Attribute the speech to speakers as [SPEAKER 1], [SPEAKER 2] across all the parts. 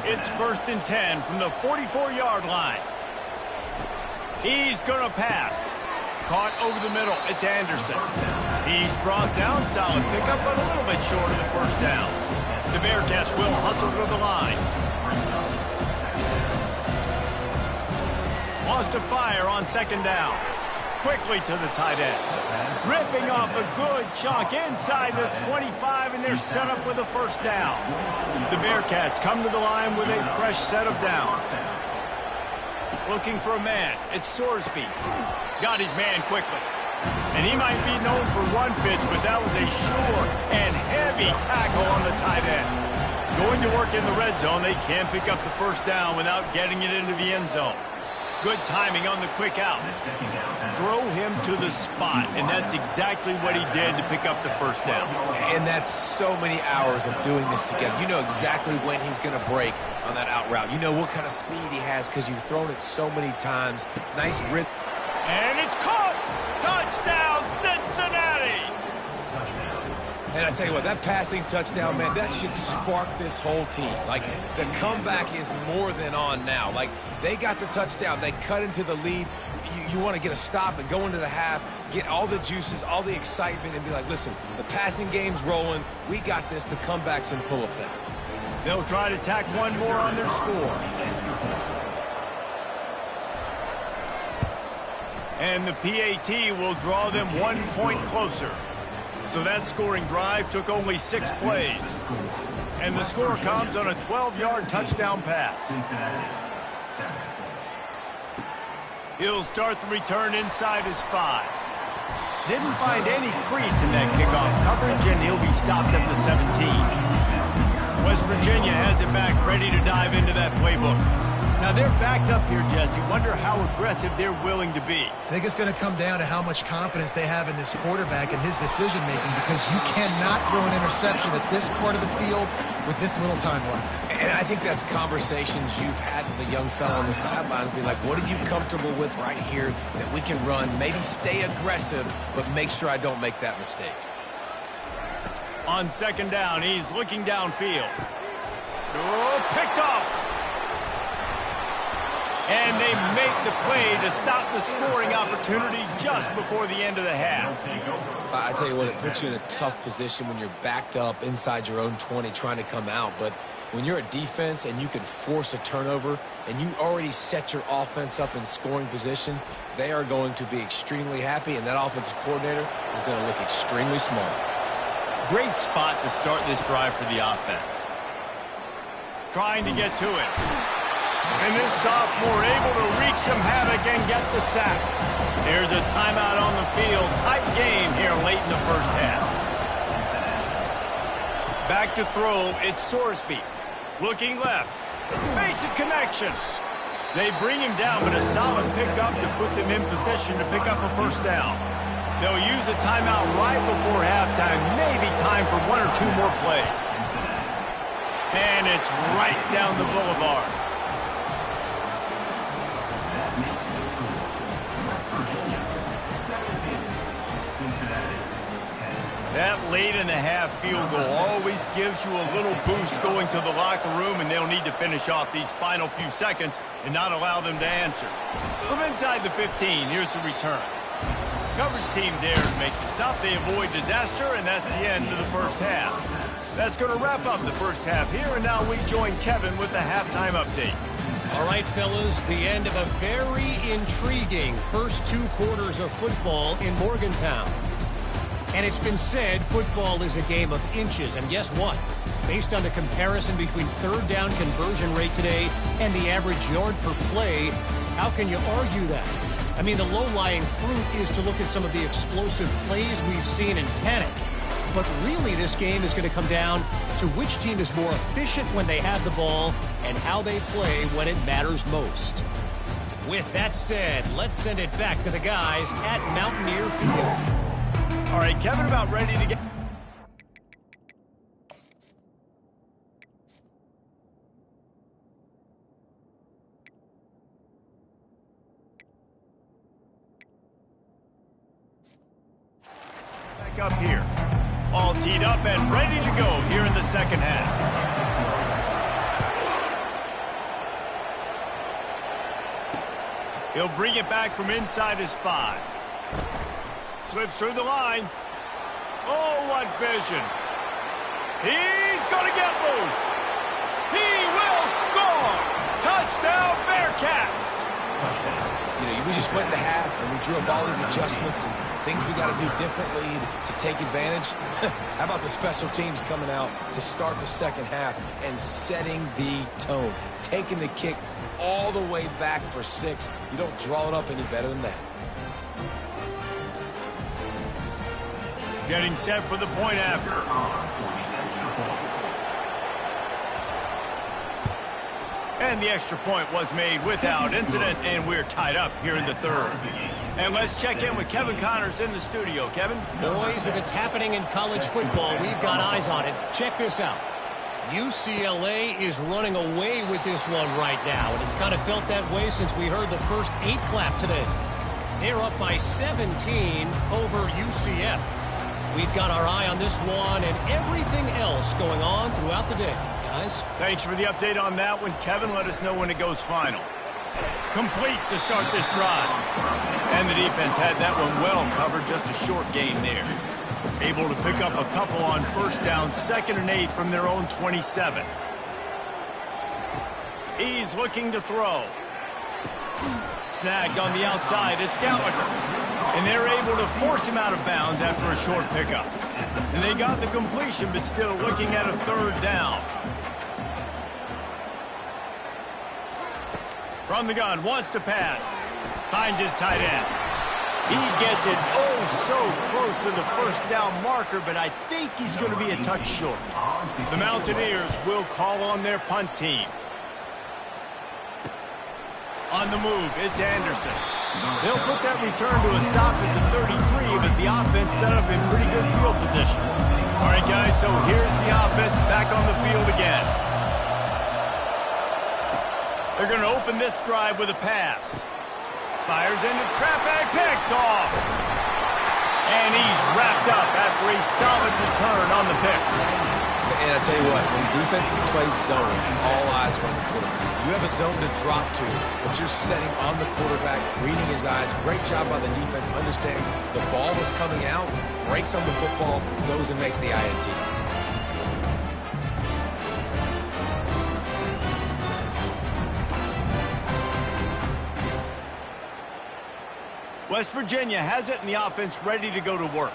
[SPEAKER 1] It's 1st and 10 from the 44-yard line. He's going to pass. Caught over the middle. It's Anderson. He's brought down. Solid pickup, but a little bit short of the first down. The Bearcats will hustle to the line. Lost a fire on 2nd down. Quickly to the tight end. Ripping off a good chunk inside the 25, and they're set up with a 1st down. The Bearcats come to the line with a fresh set of downs. Looking for a man. It's Sorsby. Got his man quickly. And he might be known for run fits, but that was a sure and heavy tackle on the tight end. Going to work in the red zone, they can't pick up the 1st down without getting it into the end zone. Good timing on the quick out. Throw him to the spot, and that's exactly what he did to pick up the 1st down.
[SPEAKER 2] And that's so many hours of doing this together. You know exactly when he's going to break on that out route. You know what kind of speed he has because you've thrown it so many times. Nice rhythm.
[SPEAKER 1] And it's caught! Touchdown, Cincinnati!
[SPEAKER 2] And I tell you what, that passing touchdown, man, that should spark this whole team. Like, the comeback is more than on now. Like, they got the touchdown. They cut into the lead. You want to get a stop and go into the half, get all the juices, all the excitement, and be like, listen, the passing game's rolling. We got this. The comeback's in full effect.
[SPEAKER 1] They'll try to tack one more on their score. And the PAT will draw them 1 point closer. So that scoring drive took only 6 plays. And the score comes on a 12-yard touchdown pass. He'll start the return inside his 5. Didn't find any crease in that kickoff coverage, and he'll be stopped at the 17. West Virginia has it back, ready to dive into that playbook. Now they're backed up here, Jesse. Wonder how aggressive they're willing to be.
[SPEAKER 3] I think it's going to come down to how much confidence they have in this quarterback and his decision-making, because you cannot throw an interception at this part of the field with this little time left.
[SPEAKER 2] And I think that's conversations you've had with the young fella on the sidelines. Be like, what are you comfortable with right here that we can run? Maybe stay aggressive, but make sure I don't make that mistake.
[SPEAKER 1] On 2nd down, he's looking downfield. Oh, picked off. And they make the play to stop the scoring opportunity just before the end of the half.
[SPEAKER 2] I tell you what, it puts you in a tough position when you're backed up inside your own 20 trying to come out. But when you're a defense and you can force a turnover and you already set your offense up in scoring position, they are going to be extremely happy, and that offensive coordinator is going to look extremely smart.
[SPEAKER 1] Great spot to start this drive for the offense. Trying to get to it. And this sophomore able to wreak some havoc and get the sack. There's a timeout on the field. Tight game here late in the 1st half. Back to throw, it's Sorsby. Looking left. Makes a connection. They bring him down, but a solid pickup to put them in position to pick up a 1st down. They'll use a timeout right before halftime. Maybe time for 1 or 2 more plays. And it's right down the boulevard. That late in the half field goal always gives you a little boost going to the locker room, and they'll need to finish off these final few seconds and not allow them to answer. From inside the 15, here's the return. Coverage team there to make the stop. They avoid disaster, and that's the end of the 1st half. That's going to wrap up the 1st half here, and now we join Kevin with the halftime update.
[SPEAKER 4] All right, fellas, the end of a very intriguing first 2 quarters of football in Morgantown. And it's been said football is a game of inches, and guess what? Based on the comparison between 3rd down conversion rate today and the average yard per play, how can you argue that? I mean, the low-lying fruit is to look at some of the explosive plays we've seen in panic. But really, this game is going to come down to which team is more efficient when they have the ball and how they play when it matters most. With that said, let's send it back to the guys at Mountaineer Field.
[SPEAKER 1] All right, Kevin, about ready to get... Back up here. All teed up and ready to go here in the 2nd half. He'll bring it back from inside his 5. Slips through the line. Oh, what vision. He's going to get loose. He will score. Touchdown, Bearcats.
[SPEAKER 2] You know, we just went into half and we drew up all these adjustments and things we got to do differently to take advantage. How about the special teams coming out to start the second half and setting the tone, taking the kick all the way back for 6. You don't draw it up any better than that.
[SPEAKER 1] Getting set for the point after. And the extra point was made without incident, and we're tied up here in the 3rd. And let's check in with Kevin Connors in the studio. Kevin?
[SPEAKER 4] Boys, if it's happening in college football, we've got eyes on it. Check this out. UCLA is running away with this one right now, and it's kind of felt that way since we heard the first 8 clap today. They're up by 17 over UCF. We've got our eye on this one and everything else going on throughout the day, guys.
[SPEAKER 1] Thanks for the update on that one, Kevin. Let us know when it goes final. Complete to start this drive. And the defense had that one well covered, just a short gain there. Able to pick up a couple on first down, 2nd and 8 from their own 27. He's looking to throw. Snagged on the outside, it's Gallagher. And they're able to force him out of bounds after a short pickup. And they got the completion, but still looking at a 3rd down. From the gun, wants to pass. Finds his tight end. He gets it so close to the first down marker, but I think he's going to be a touch short. The Mountaineers will call on their punt team. On the move, it's Anderson. They'll put that return to a stop at the 33, but the offense set up in pretty good field position. All right, guys, so here's the offense back on the field again. They're going to open this drive with a pass. Fires into traffic, picked off. And he's wrapped up after a solid return on the pick.
[SPEAKER 2] And I tell you what, when defenses play zone, all eyes are on the quarterback. You have a zone to drop to, but you're setting on the quarterback, reading his eyes. Great job by the defense, understanding the ball was coming out, breaks on the football, goes and makes the INT.
[SPEAKER 1] West Virginia has it and the offense ready to go to work.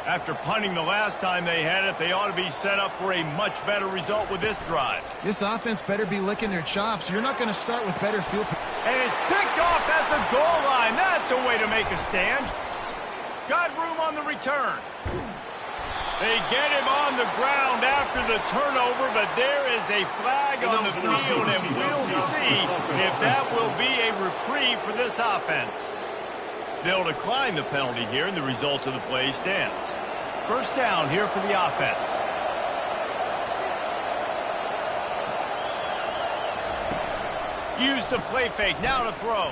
[SPEAKER 1] After punting the last time they had it, they ought to be set up for a much better result with this drive.
[SPEAKER 3] This offense better be licking their chops. You're not going to start with better field.
[SPEAKER 1] And it's picked off at the goal line. That's a way to make a stand. Got room on the return. They get him on the ground after the turnover, but there is a flag on the field, and we'll see if that will be a reprieve for this offense. They'll decline the penalty here, and the result of the play stands. First down here for the offense. Use the play fake, now to throw.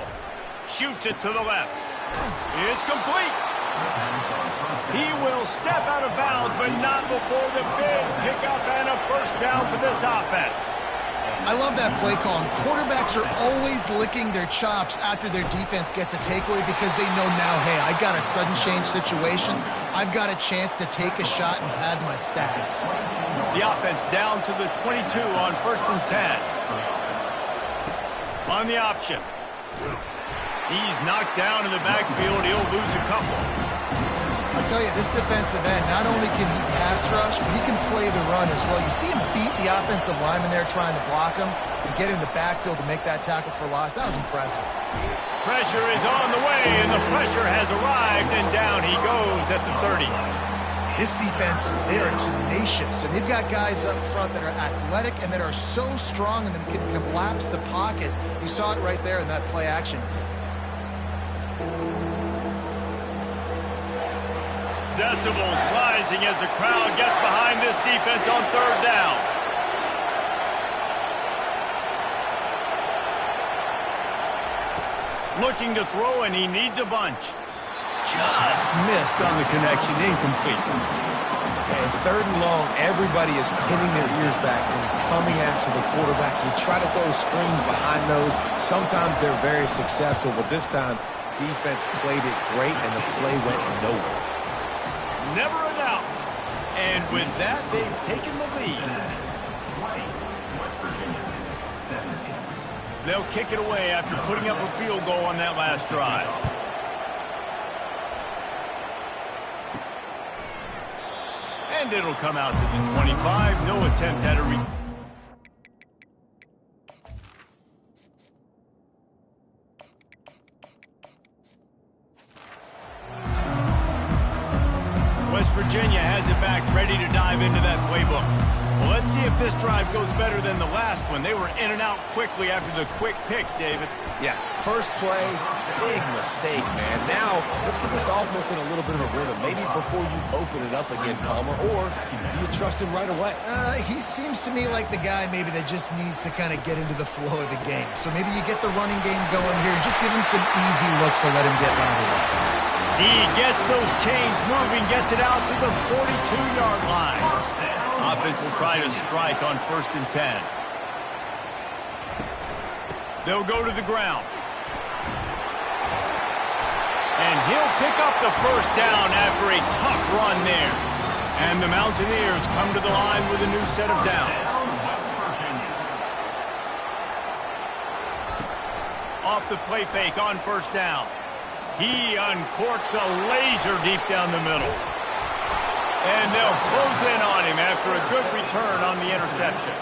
[SPEAKER 1] Shoots it to the left. It's complete. He will step out of bounds, but not before the big pickup and a first down for this offense.
[SPEAKER 3] I love that play call. And quarterbacks are always licking their chops after their defense gets a takeaway because they know now, hey, I got a sudden change situation. I've got a chance to take a shot and pad my stats.
[SPEAKER 1] The offense down to the 22 on 1st and 10. On the option. He's knocked down in the backfield. He'll lose a couple.
[SPEAKER 3] I'll tell you, this defensive end, not only can he pass rush, but he can play the run as well. You see him beat the offensive lineman there trying to block him and get in the backfield to make that tackle for loss. That was impressive.
[SPEAKER 1] Pressure is on the way, and the pressure has arrived, and down he goes at the 30.
[SPEAKER 3] This defense, they are tenacious, and they've got guys up front that are athletic and that are so strong and that can collapse the pocket. You saw it right there in that play action.
[SPEAKER 1] Decibels rising as the crowd gets behind this defense on 3rd down. Looking to throw, and he needs a bunch. Just missed on the connection, incomplete.
[SPEAKER 2] And third and long, everybody is pinning their ears back and coming after the quarterback. You try to throw screens behind those. Sometimes they're very successful, but this time, defense played it great, and the play went nowhere.
[SPEAKER 1] Never a doubt. And with that, they've taken the lead. They'll kick it away after putting up a field goal on that last drive. And it'll come out to the 25. No attempt at a West Virginia has it back, ready to dive into that playbook. Well, let's see if this drive goes better than the last one. They were in and out quickly after the quick pick, David.
[SPEAKER 2] Yeah, first play, big mistake, man. Now, let's get this offense in a little bit of a rhythm. Maybe before you open it up again, Palmer, or do you trust him right away?
[SPEAKER 3] He seems to me like the guy maybe that just needs to kind of get into the flow of the game. So maybe you get the running game going here and just give him some easy looks to let him get rounded up.
[SPEAKER 1] He gets those chains moving, gets it out to the 42-yard line. Offense will try to strike on 1st and 10. They'll go to the ground. And he'll pick up the first down after a tough run there. And the Mountaineers come to the line with a new set of downs. Off the play fake on 1st down. He uncorks a laser deep down the middle. And they'll close in on him after a good return on the interception.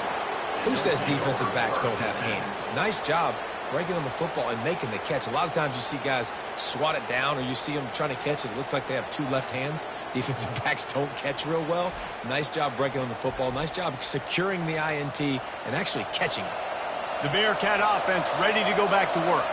[SPEAKER 2] Who says defensive backs don't have hands? Nice job breaking on the football and making the catch. A lot of times you see guys swat it down or you see them trying to catch it. It looks like they have two left hands. Defensive backs don't catch real well. Nice job breaking on the football. Nice job securing the INT and actually catching it.
[SPEAKER 1] The Bearcat offense ready to go back to work.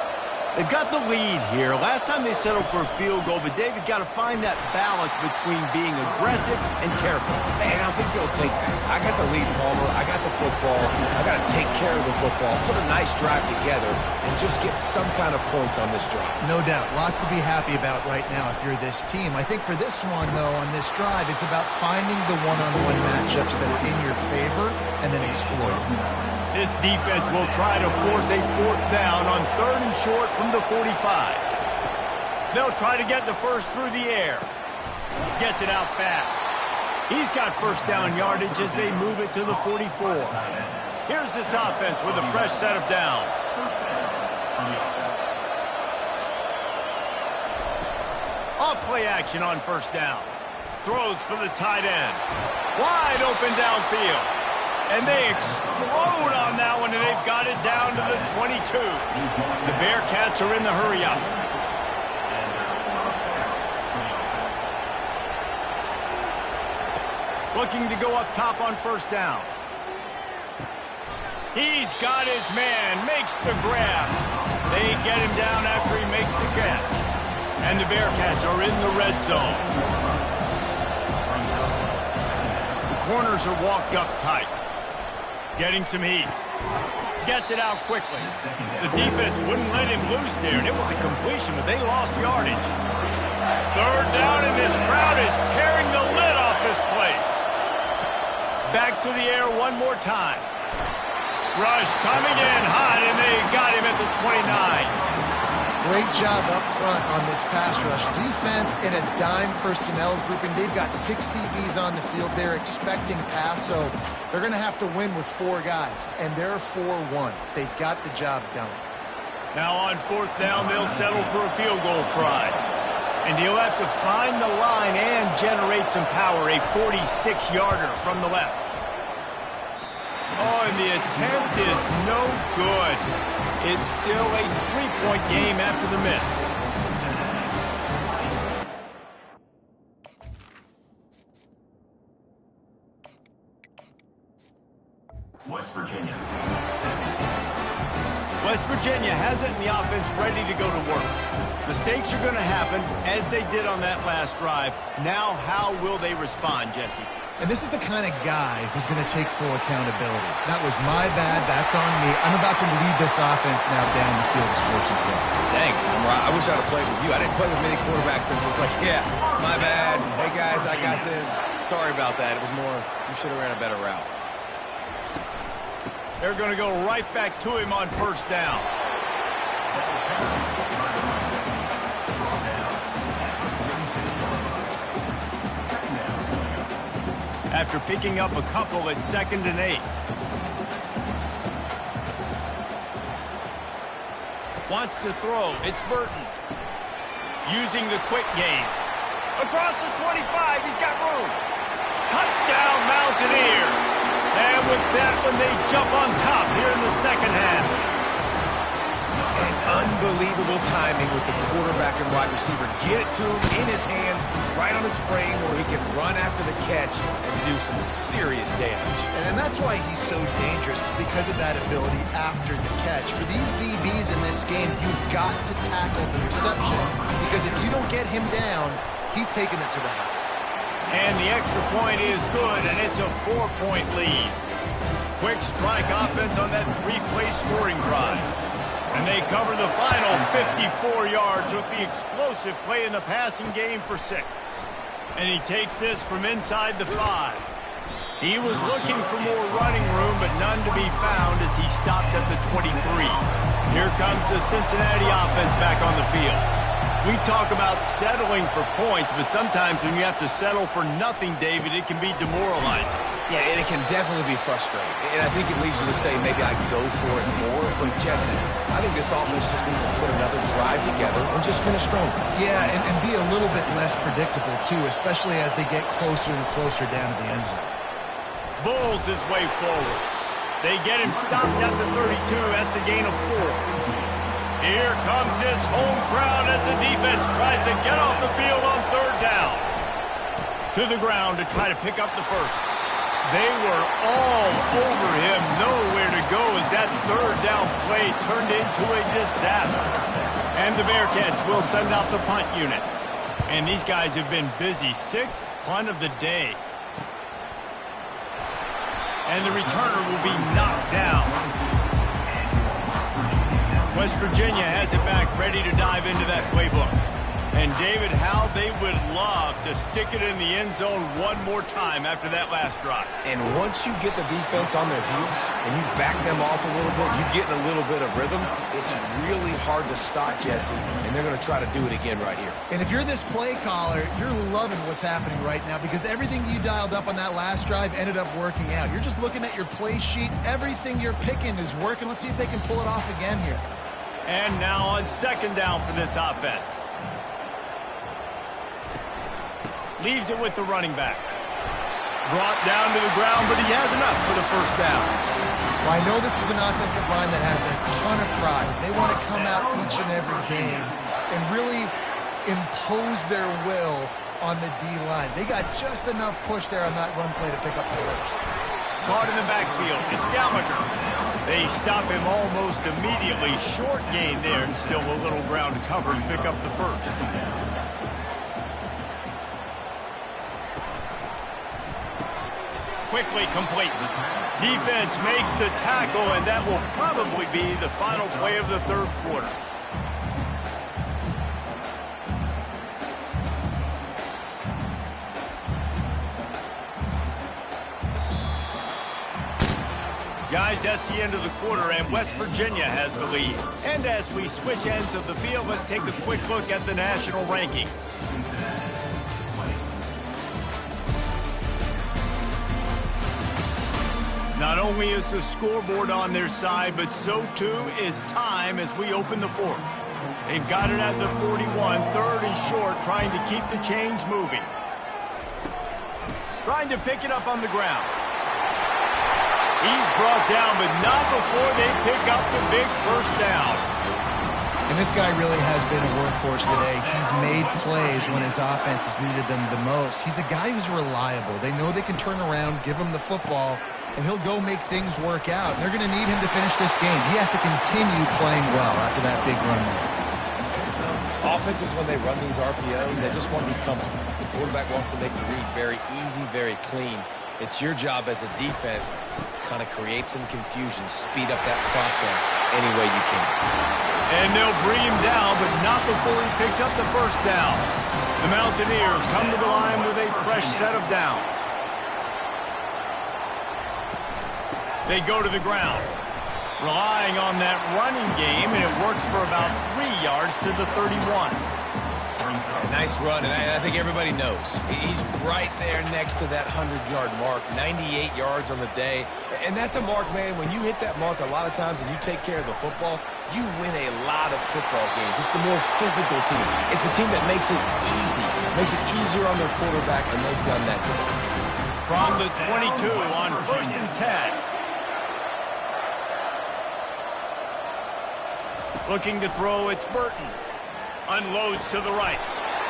[SPEAKER 1] They've got the lead here. Last time they settled for a field goal, but David got to find that balance between being aggressive and careful.
[SPEAKER 2] And I think they'll take that. I got the lead, Palmer. I got the football. I got to take care of the football, put a nice drive together, and just get some kind of points on this drive.
[SPEAKER 3] No doubt. Lots to be happy about right now if you're this team. I think for this one, though, on this drive, it's about finding the one-on-one matchups that are in your favor and then exploiting.
[SPEAKER 1] This defense will try to force a 4th down on 3rd and short from the 45. They'll try to get the first through the air. Gets it out fast. He's got 1st down yardage as they move it to the 44. Here's this offense with a fresh set of downs. Off play action on 1st down. Throws for the tight end. Wide open downfield. And they explode on that one, and they've got it down to the 22. The Bearcats are in the hurry-up. Looking to go up top on 1st down. He's got his man, makes the grab. They get him down after he makes the catch. And the Bearcats are in the red zone. The corners are walked up tight. Getting some heat. Gets it out quickly. The defense wouldn't let him loose there, and it was a completion, but they lost yardage. 3rd down, and this crowd is tearing the lid off this place. Back to the air one more time. Rush coming in hot, and they got him at the 29.
[SPEAKER 3] Great job up front on this pass rush. Defense in a dime personnel grouping. They've got 6 DBs on the field. They're expecting pass, so they're going to have to win with 4 guys, and they're 4-1. They got the job done.
[SPEAKER 1] Now on 4th down, they'll settle for a field goal try. And he'll have to find the line and generate some power, a 46-yarder from the left. Oh, and the attempt is no good. It's still a 3-point game after the miss.
[SPEAKER 5] West Virginia.
[SPEAKER 1] West Virginia has it and the offense ready to go to work. Mistakes are going to happen as they did on that last drive. Now how will they respond, Jesse?
[SPEAKER 3] And this is the kind of guy who's going to take full accountability. That was my bad. That's on me. I'm about to lead this offense now down the field to score some points.
[SPEAKER 2] Dang, I wish I'd have played with you. I didn't play with many quarterbacks that just like, yeah, my bad. Hey, guys, I got this. Sorry about that. It was more, you should have ran a better route.
[SPEAKER 1] They're going to go right back to him on first down. After picking up a couple at 2nd and 8. Wants to throw. It's Burton. Using the quick game. Across the 25, he's got room. Touchdown, Mountaineers. And with that one, they jump on top here in the second half.
[SPEAKER 2] And unbelievable timing with the quarterback and wide receiver. Get it to him in his hands, right on his frame, where he can run after the catch and do some serious damage.
[SPEAKER 3] And that's why he's so dangerous, because of that ability after the catch. For these DBs in this game, you've got to tackle the reception, because if you don't get him down, he's taking it to the house.
[SPEAKER 1] And the extra point is good, and it's a 4-point lead. Quick strike offense on that 3-play scoring drive. And they cover the final 54 yards with the explosive play in the passing game for 6. And he takes this from inside the 5. He was looking for more running room, but none to be found as he stopped at the 23. Here comes the Cincinnati offense back on the field. We talk about settling for points, but sometimes when you have to settle for nothing, David, it can be demoralizing.
[SPEAKER 2] Yeah, and it can definitely be frustrating. And I think it leads you to say maybe I go for it more. But, Jesse, I think this offense just needs to put another drive together and just finish strong.
[SPEAKER 3] Yeah, and be a little bit less predictable, too, especially as they get closer and closer down to the end zone.
[SPEAKER 1] Bulls his way forward. They get him stopped at the 32. That's a gain of 4. Here comes this home crowd as the defense tries to get off the field on 3rd down. To the ground to try to pick up the first. They were all over him, nowhere to go as that 3rd down play turned into a disaster. And the Bearcats will send out the punt unit. And these guys have been busy. 6th punt of the day. And the returner will be knocked down. West Virginia has it back, ready to dive into that playbook. And, David, how they would love to stick it in the end zone one more time after that last drive.
[SPEAKER 2] And once you get the defense on their heels and you back them off a little bit, you get in a little bit of rhythm, it's really hard to stop, Jesse, and they're going to try to do it again right here.
[SPEAKER 3] And if you're this play caller, you're loving what's happening right now, because everything you dialed up on that last drive ended up working out. You're just looking at your play sheet. Everything you're picking is working. Let's see if they can pull it off again here.
[SPEAKER 1] And now on 2nd down for this offense. Leaves it with the running back. Brought down to the ground, but he has enough for the first down.
[SPEAKER 3] Well, I know this is an offensive line that has a ton of pride. They want to come out each and every game and really impose their will on the D-line. They got just enough push there on that run play to pick up the first.
[SPEAKER 1] Caught in the backfield. It's Gallagher. They stop him almost immediately. Short gain there, and still a little ground to cover and pick up the first. Quickly complete. Defense makes the tackle, and that will probably be the final play of the 3rd quarter. Guys, that's the end of the quarter, and West Virginia has the lead. And as we switch ends of the field, let's take a quick look at the national rankings. Not only is the scoreboard on their side, but so too is time as we open the 4th. They've got it at the 41, 3rd and short, trying to keep the chains moving. Trying to pick it up on the ground. He's brought down, but not before they pick up the big first down.
[SPEAKER 3] And this guy really has been a workhorse today. He's made plays when his offense has needed them the most. He's a guy who's reliable. They know they can turn around, give him the football, and he'll go make things work out. They're going to need him to finish this game. He has to continue playing well after that big run there.
[SPEAKER 2] Offenses, when they run these RPOs, they just want to be comfortable. quarterback wants to make the read very easy, very clean. It's your job as a defense to kind of create some confusion, speed up that process any way you can.
[SPEAKER 1] And they'll bring him down, but not before he picks up the first down. The Mountaineers come to the line with a fresh set of downs. They go to the ground, relying on that running game, and it works for about 3 yards to the 31.
[SPEAKER 2] Nice run, and I think everybody knows. He's right there next to that 100-yard mark, 98 yards on the day. And that's a mark, man, when you hit that mark a lot of times and you take care of the football, you win a lot of football games. It's the more physical team. It's the team that makes it easy, makes it easier on their quarterback, and they've done that today.
[SPEAKER 1] From the 22 on 1st and 10. Looking to throw, it's Burton. Unloads to the right.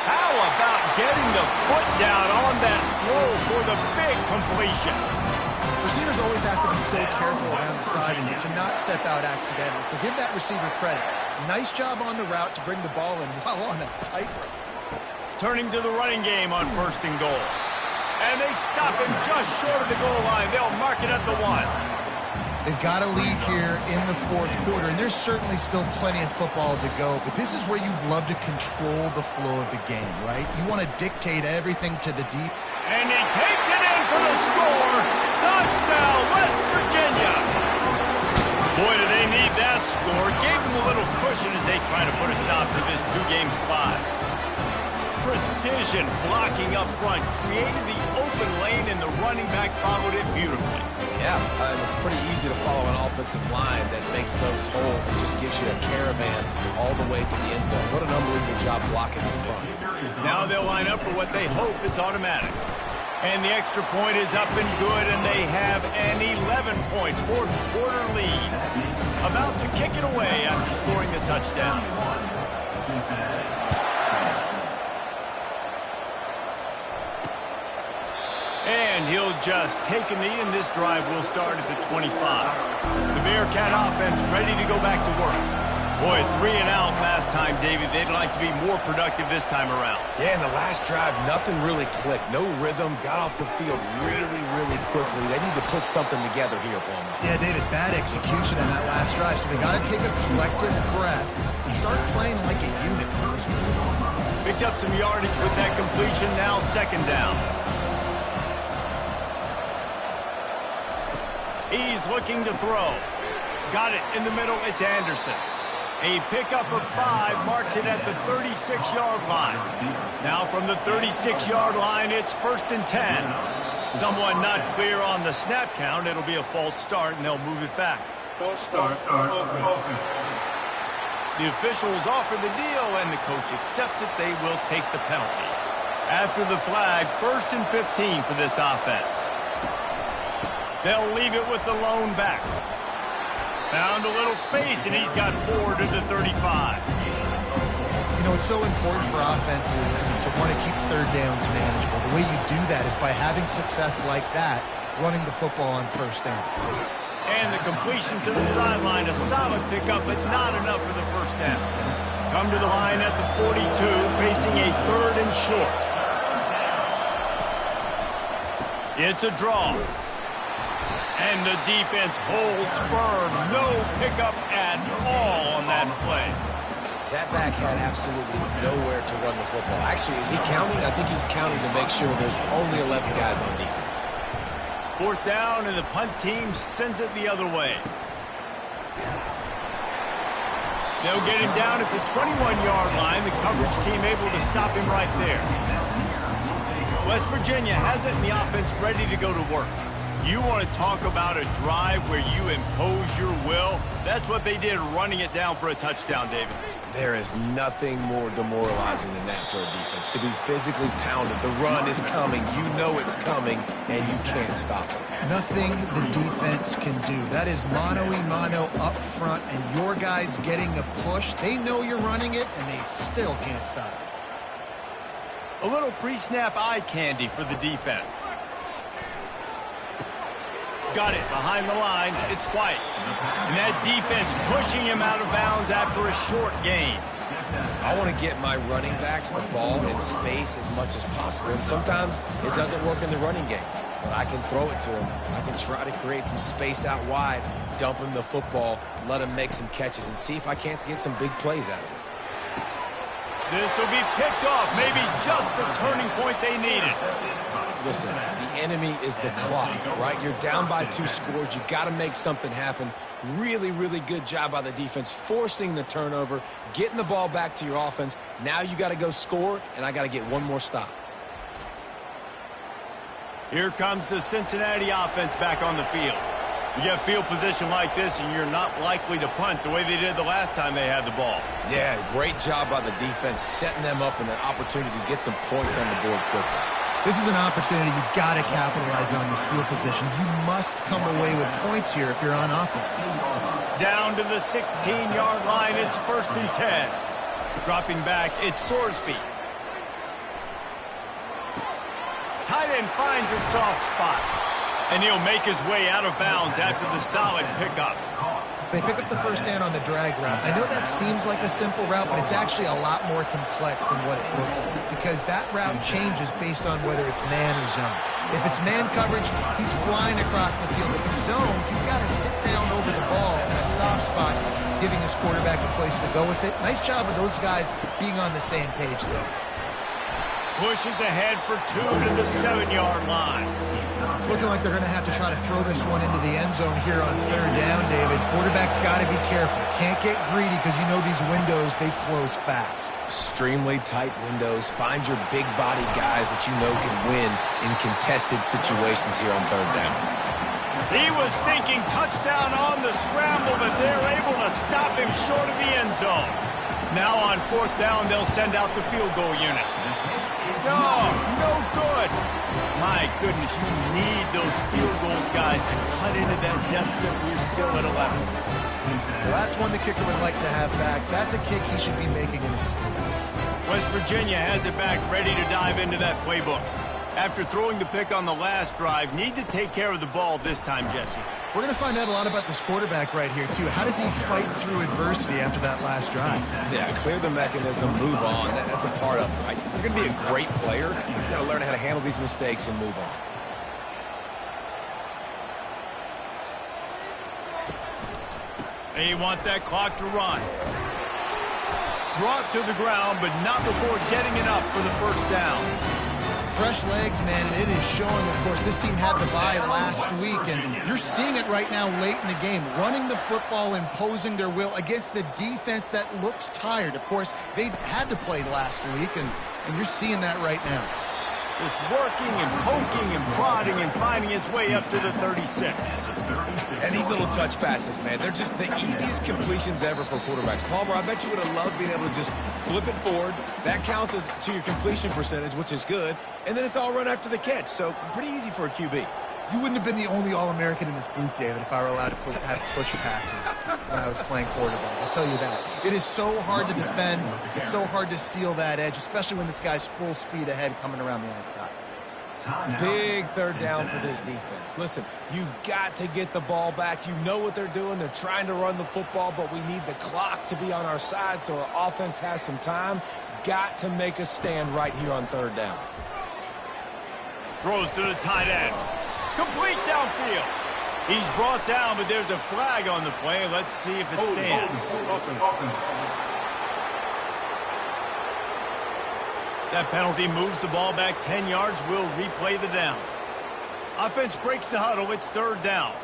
[SPEAKER 1] How about getting the foot down on that throw for the big completion?
[SPEAKER 3] Receivers always have to be so careful around the side and to not step out accidentally. So give that receiver credit. Nice job on the route to bring the ball in while on a tightrope.
[SPEAKER 1] Turning to the running game on 1st and goal. And they stop him just short of the goal line. They'll mark it at the 1.
[SPEAKER 3] They've got a lead here in the 4th quarter, and there's certainly still plenty of football to go, but this is where you'd love to control the flow of the game, right? You want to dictate everything to the deep.
[SPEAKER 1] And he takes it in for the score. Touchdown, West Virginia. Boy, do they need that score. Gave them a little cushion as they try to put a stop to this 2-game slide. Precision blocking up front created the open lane, and the running back followed it beautifully.
[SPEAKER 2] Yeah, it's pretty easy to follow an offensive line that makes those holes and just gives you a caravan all the way to the end zone. What an unbelievable job blocking in front.
[SPEAKER 1] Now they'll line up for what they hope is automatic. And the extra point is up and good, and they have an 11-point 4th quarter lead. About to kick it away after scoring the touchdown. And he'll just take a knee, and this drive will start at the 25. The Bearcat offense ready to go back to work. Boy, 3 and out last time, David. They'd like to be more productive this time around.
[SPEAKER 2] Yeah, in the last drive, nothing really clicked. No rhythm, got off the field really, really quickly. They need to put something together here, Palmer.
[SPEAKER 3] Yeah, David, bad execution in that last drive, so they got to take a collective breath and start playing like a unit from this one.
[SPEAKER 1] Picked up some yardage with that completion, now 2nd down. He's looking to throw. Got it in the middle. It's Anderson. A pickup of 5 marks it at the 36-yard line. Now from the 36-yard line, it's 1st and 10. Someone not clear on the snap count. It'll be a false start, and they'll move it back.
[SPEAKER 5] False start.
[SPEAKER 1] The officials offer the deal, and the coach accepts it. They will take the penalty. After the flag, 1st and 15 for this offense. They'll leave it with the lone back. Found a little space, and he's got 4 to the 35.
[SPEAKER 3] You know, it's so important for offenses to want to keep 3rd downs manageable. The way you do that is by having success like that, running the football on 1st down.
[SPEAKER 1] And the completion to the sideline, a solid pickup, but not enough for the 1st down. Come to the line at the 42, facing a 3rd and short. It's a draw. And the defense holds firm. No pickup at all on that play.
[SPEAKER 2] That back had absolutely nowhere to run the football. Actually, is he counting? I think he's counting to make sure there's only 11 guys on defense.
[SPEAKER 1] 4th down, and the punt team sends it the other way. They'll get him down at the 21-yard line. The coverage team able to stop him right there. West Virginia has it, and the offense ready to go to work. You want to talk about a drive where you impose your will? That's what they did, running it down for a touchdown, David.
[SPEAKER 2] There is nothing more demoralizing than that for a defense, to be physically pounded. The run is coming. You know it's coming, and you can't stop it.
[SPEAKER 3] Nothing the defense can do. That is mano-a-mano up front, and your guys getting a push. They know you're running it, and they still can't stop it.
[SPEAKER 1] A little pre-snap eye candy for the defense. Got it behind the lines. It's White. And that defense pushing him out of bounds after a short gain.
[SPEAKER 2] I want to get my running backs the ball in space as much as possible. And sometimes it doesn't work in the running game. But I can throw it to him. I can try to create some space out wide, dump him the football, let him make some catches, and see if I can't get some big plays out of it.
[SPEAKER 1] This will be picked off. Maybe just the turning point they needed.
[SPEAKER 2] Listen, the enemy is the clock, right? You're down by 2 scores. You got to make something happen. Really, really good job by the defense, forcing the turnover, getting the ball back to your offense. Now you got to go score, and I got to get one more stop.
[SPEAKER 1] Here comes the Cincinnati offense back on the field. You get field position like this, and you're not likely to punt the way they did the last time they had the ball.
[SPEAKER 2] Yeah, great job by the defense, setting them up in an opportunity to get some points on the board quickly.
[SPEAKER 3] This is an opportunity you've got to capitalize on this field position. You must come away with points here if you're on offense.
[SPEAKER 1] Down to the 16-yard line, it's 1st and 10. Dropping back, it's Sorsby. Tight end finds a soft spot. And he'll make his way out of bounds after the solid pickup.
[SPEAKER 3] They pick up the first down on the drag route. I know that seems like a simple route, but it's actually a lot more complex than what it looks like, because that route changes based on whether it's man or zone. If it's man coverage, he's flying across the field. If it's zone, he's got to sit down over the ball in a soft spot, giving his quarterback a place to go with it. Nice job of those guys being on the same page there.
[SPEAKER 1] Pushes ahead for 2 to the 7-yard line.
[SPEAKER 3] It's looking like they're going to have to try to throw this one into the end zone here on 3rd down, David. Quarterback's got to be careful. Can't get greedy because you know these windows, they close fast.
[SPEAKER 2] Extremely tight windows. Find your big body guys that you know can win in contested situations here on 3rd down.
[SPEAKER 1] He was thinking touchdown on the scramble, but they're able to stop him short of the end zone. Now on 4th down, they'll send out the field goal unit. No good. My goodness, you need those field goals, guys, to cut into that deficit. We're still at 11.
[SPEAKER 3] Well, that's one the kicker would like to have back. That's a kick he should be making in his sleep.
[SPEAKER 1] West Virginia has it back, ready to dive into that playbook. After throwing the pick on the last drive, need to take care of the ball this time, Jesse.
[SPEAKER 3] We're going to find out a lot about this quarterback right here, too. How does he fight through adversity after that last drive?
[SPEAKER 2] Yeah, clear the mechanism, move on. That's a part of it, right? If you're going to be a great player, you've got to learn how to handle these mistakes and move on.
[SPEAKER 1] They want that clock to run. Brought to the ground, but not before getting it up for the 1st down.
[SPEAKER 3] Fresh legs, man, and it is showing, of course. This team had the bye last week, and you're seeing it right now late in the game. Running the football, imposing their will against the defense that looks tired. Of course, they had to play last week, and you're seeing that right now.
[SPEAKER 1] Just working and poking and prodding and finding his way up to the 36.
[SPEAKER 2] And these little touch passes, man, they're just the easiest completions ever for quarterbacks. Palmer, I bet you would have loved being able to just flip it forward. That counts as to your completion percentage, which is good. And then it's all run after the catch, so pretty easy for a QB.
[SPEAKER 3] You wouldn't have been the only All-American in this booth, David, if I were allowed to have push passes when I was playing quarterback. I'll tell you that. It is so hard to defend. It's so hard to seal that edge, especially when this guy's full speed ahead coming around the outside.
[SPEAKER 2] Big 3rd down for this defense. Listen, you've got to get the ball back. You know what they're doing. They're trying to run the football, but we need the clock to be on our side so our offense has some time. Got to make a stand right here on 3rd down.
[SPEAKER 1] Throws to the tight end. Complete downfield. He's brought down, but there's a flag on the play. Let's see if it stands. That penalty moves the ball back 10 yards. We'll replay the down. Offense breaks the huddle. It's 3rd down.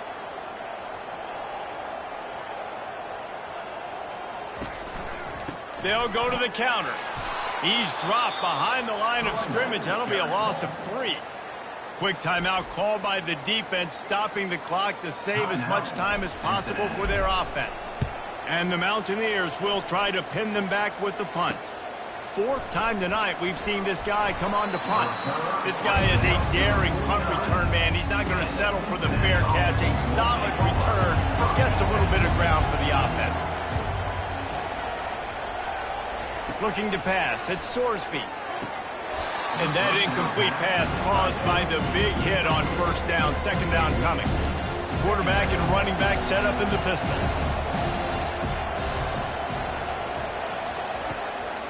[SPEAKER 1] They'll go to the counter. He's dropped behind the line of scrimmage. That'll be a loss of 3. Quick timeout called by the defense, stopping the clock to save as much time as possible for their offense. And the Mountaineers will try to pin them back with the punt. 4th time tonight we've seen this guy come on to punt. This guy is a daring punt return man. He's not going to settle for the fair catch. A solid return gets a little bit of ground for the offense. Looking to pass, it's Sorsby. And that incomplete pass caused by the big hit on 1st down. 2nd down coming. Quarterback and running back set up in the pistol.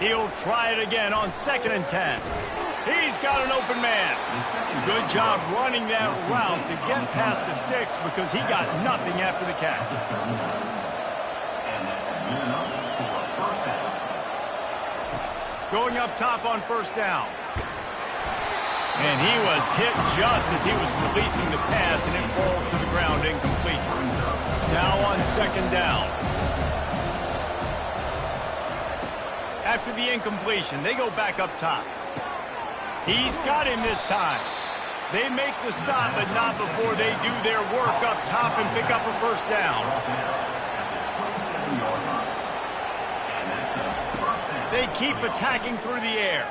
[SPEAKER 1] He'll try it again on 2nd and 10. He's got an open man. Good job running that route to get past the sticks because he got nothing after the catch. Going up top on 1st down. And he was hit just as he was releasing the pass, and it falls to the ground incomplete. Now on 2nd down. After the incompletion, they go back up top. He's got him this time. They make the stop, but not before they do their work up top and pick up a 1st down. They keep attacking through the air.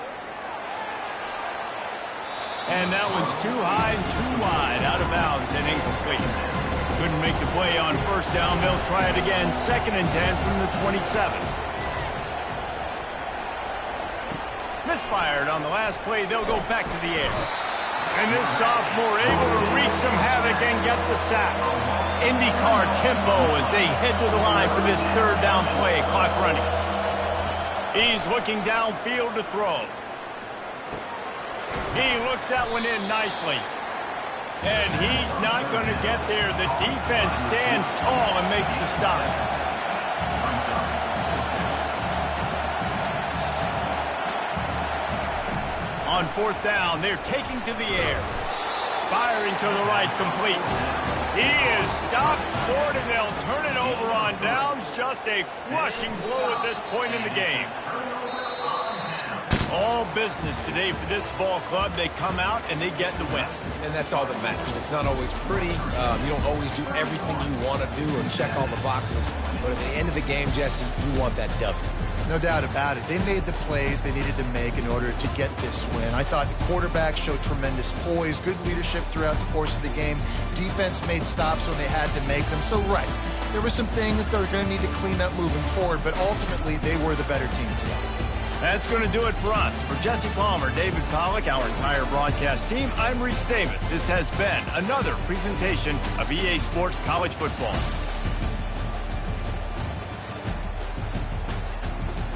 [SPEAKER 1] And that one's too high and too wide, out of bounds and incomplete. Couldn't make the play on 1st down. They'll try it again, 2nd and 10 from the 27. Misfired on the last play. They'll go back to the air. And this sophomore able to wreak some havoc and get the sack. IndyCar tempo as they head to the line for this 3rd down play. Clock running. He's looking downfield to throw. He looks that one in nicely. And he's not going to get there. The defense stands tall and makes the stop. On 4th down, they're taking to the air. Firing to the right, complete. He is stopped short, and they'll turn it over on downs. Just a crushing blow at this point in the game. All business today for this ball club. They come out and they get the win.
[SPEAKER 2] And that's all that matters. It's not always pretty. You don't always do everything you want to do or check all the boxes. But at the end of the game, Jesse, you want that W.
[SPEAKER 3] No doubt about it. They made the plays they needed to make in order to get this win. I thought the quarterback showed tremendous poise, good leadership throughout the course of the game. Defense made stops when they had to make them. So, right, there were some things that were going to need to clean up moving forward, but ultimately they were the better team today.
[SPEAKER 1] That's going to do it for us. For Jesse Palmer, David Pollack, our entire broadcast team, I'm Reese Davis. This has been another presentation of EA Sports College Football.